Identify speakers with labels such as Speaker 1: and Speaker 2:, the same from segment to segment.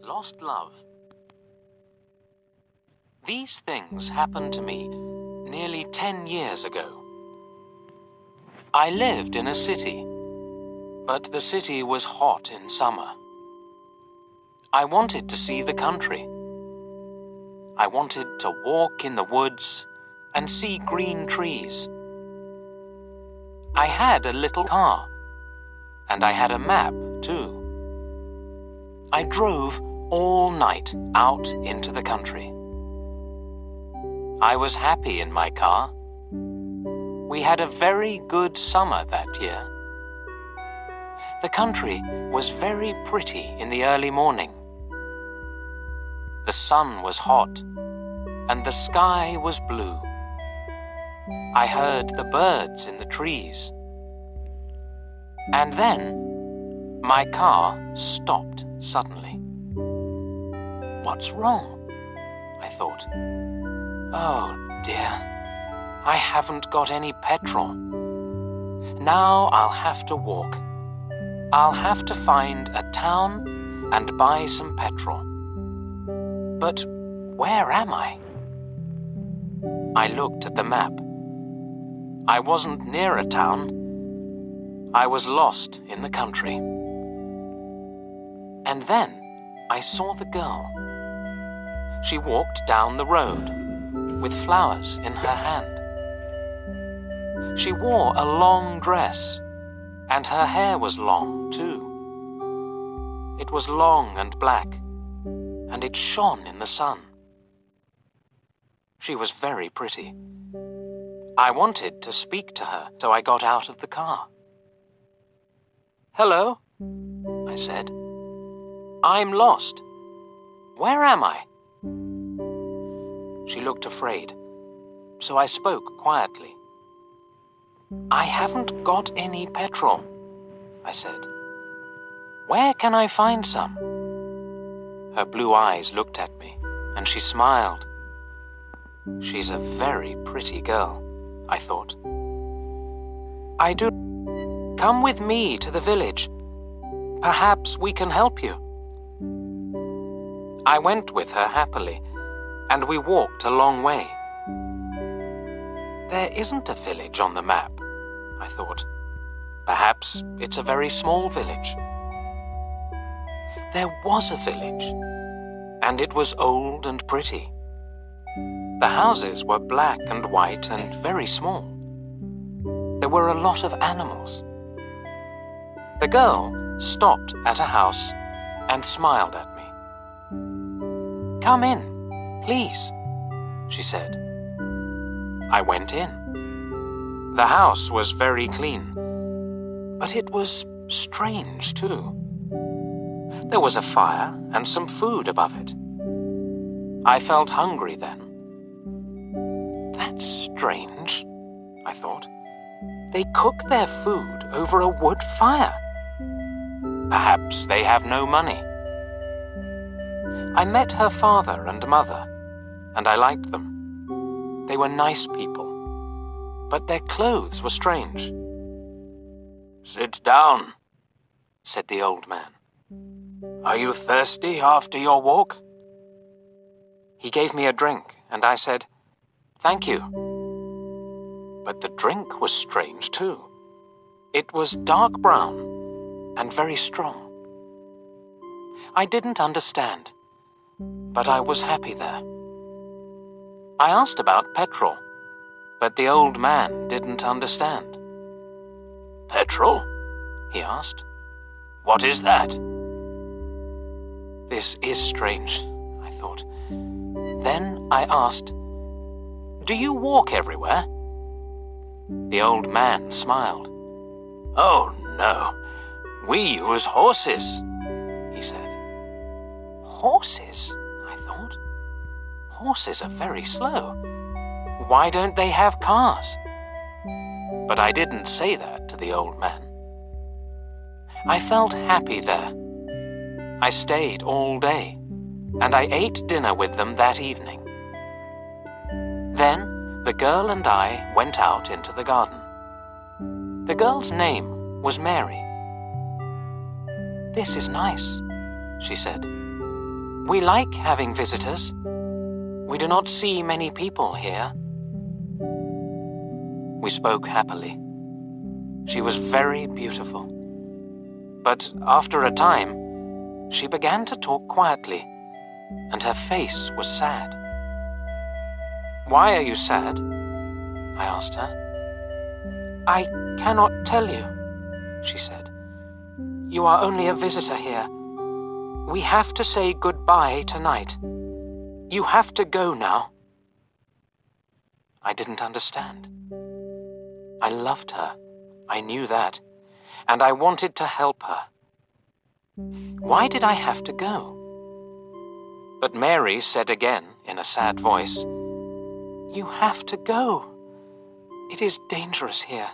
Speaker 1: Lost love. These things happened to me nearly 10 years ago. I lived in a city, but the city was hot in summer. I wanted to see the country. I wanted to walk in the woods and see green trees. I had a little car, and I had a map too. I drove all night out into the country. I was happy in my car. We had a very good summer that year. The country was very pretty in the early morning. The sun was hot, and the sky was blue. I heard the birds in the trees. And then my car stopped suddenly. What's wrong? I thought. Oh dear, I haven't got any petrol. Now I'll have to walk. I'll have to find a town and buy some petrol. But where am I? I looked at the map. I wasn't near a town. I was lost in the country. And then I saw the girl. She walked down the road with flowers in her hand. She wore a long dress, and her hair was long too. It was long and black, and it shone in the sun. She was very pretty. I wanted to speak to her, so I got out of the car. "Hello," I said. "I'm lost. Where am I?" She looked afraid, so I spoke quietly. "I haven't got any petrol," I said. "Where can I find some?" Her blue eyes looked at me, and she smiled. She's a very pretty girl, I thought. "I do. Come with me to the village. Perhaps we can help you." I went with her happily, and we walked a long way. There isn't a village on the map, I thought. Perhaps it's a very small village. There was a village, and it was old and pretty. The houses were black and white and very small. There were a lot of animals. The girl stopped at a house and smiled at me. "Come in, please," she said. I went in. The house was very clean, but it was strange too. There was a fire and some food above it. I felt hungry then. That's strange, I thought. They cook their food over a wood fire. Perhaps they have no money. I met her father and mother, and I liked them. They were nice people, but their clothes were strange. "Sit down," said the old man. "Are you thirsty after your walk?" He gave me a drink, and I said, "Thank you." But the drink was strange too. It was dark brown and very strong. I didn't understand, but I was happy there. I asked about petrol, but the old man didn't understand. "Petrol?" he asked. "What is that?" This is strange, I thought. Then I asked, "Do you walk everywhere?" The old man smiled. "Oh, no. We use horses," he said. Horses? I thought. Horses are very slow. Why don't they have cars? But I didn't say that to the old man. I felt happy there. I stayed all day, and I ate dinner with them that evening. Then the girl and I went out into the garden. The girl's name was Mary. "This is nice," she said. We like having visitors. We do not see many people here." We spoke happily. She was very beautiful. But after a time, she began to talk quietly, and her face was sad. "Why are you sad?" I asked her. "I cannot tell you," she said. "You are only a visitor here. We have to say goodbye tonight. You have to go now." I didn't understand. I loved her, I knew that, and I wanted to help her. Why did I have to go? But Mary said again in a sad voice, "You have to go. It is dangerous here."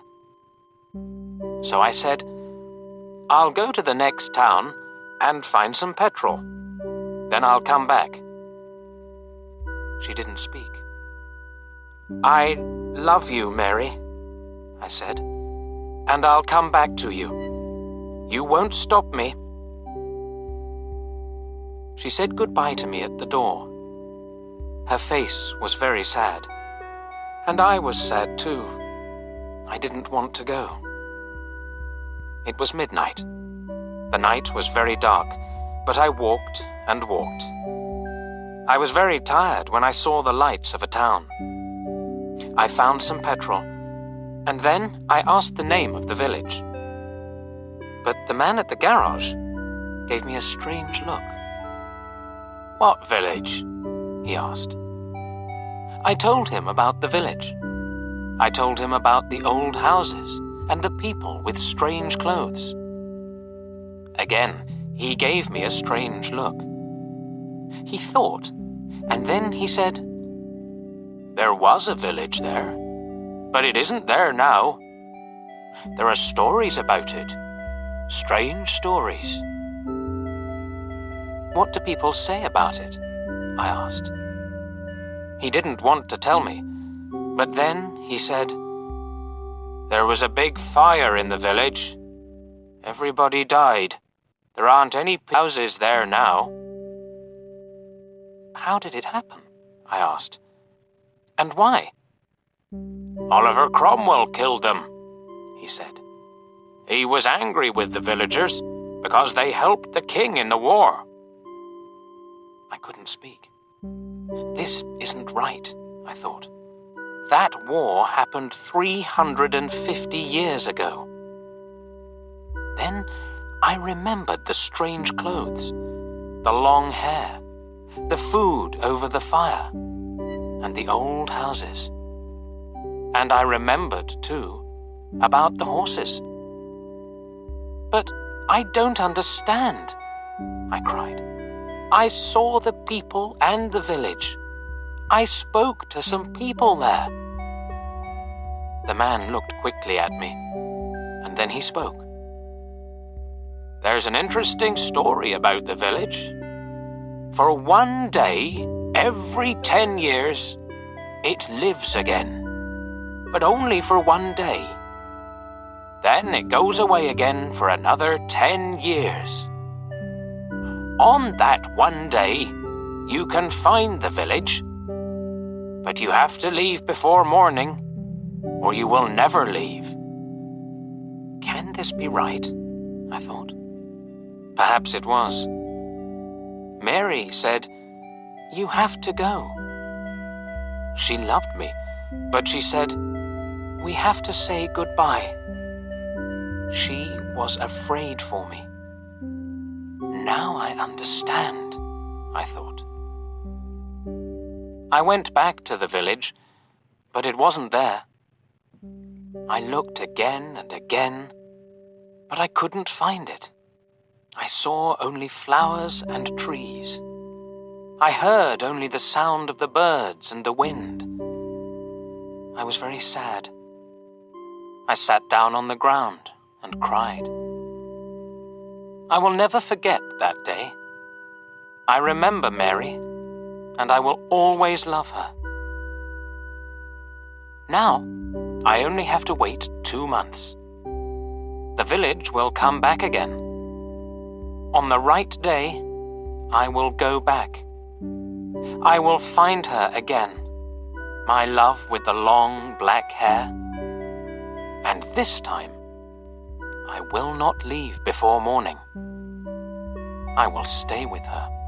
Speaker 1: So I said, "I'll go to the next town and find some petrol. Then I'll come back." She didn't speak. "I love you, Mary," I said, "and I'll come back to you. You won't stop me." She said goodbye to me at the door. Her face was very sad, and I was sad too. I didn't want to go. It was midnight. The night was very dark, but I walked and walked. I was very tired when I saw the lights of a town. I found some petrol, and then I asked the name of the village. But the man at the garage gave me a strange look. "What village?" he asked. I told him about the village. I told him about the old houses and the people with strange clothes. Again, he gave me a strange look. He thought, and then he said, "There was a village there, but it isn't there now. There are stories about it. Strange stories." "What do people say about it?" I asked. He didn't want to tell me, but then he said, "There was a big fire in the village. Everybody died. There aren't any houses there now." "How did it happen?" I asked. "And why?" "Oliver Cromwell killed them," he said. "He was angry with the villagers because they helped the king in the war." I couldn't speak. This isn't right, I thought. That war happened 350 years ago. Then I remembered the strange clothes, the long hair, the food over the fire, and the old houses. And I remembered, too, about the horses. "But I don't understand," I cried. "I saw the people and the village. I spoke to some people there." The man looked quickly at me, and then he spoke. "There's an interesting story about the village. For one day, every 10 years, it lives again. But only for one day. Then it goes away again for another 10 years. On that one day, you can find the village, but you have to leave before morning, or you will never leave." Can this be right? I thought. Perhaps it was. Mary said, "You have to go." She loved me, but she said, "We have to say goodbye." She was afraid for me. Now I understand, I thought. I went back to the village, but it wasn't there. I looked again and again, but I couldn't find it. I saw only flowers and trees. I heard only the sound of the birds and the wind. I was very sad. I sat down on the ground and cried. I will never forget that day. I remember Mary, and I will always love her. Now, I only have to wait 2 months. The village will come back again. On the right day, I will go back. I will find her again, my love with the long black hair. And this time, I will not leave before morning. I will stay with her.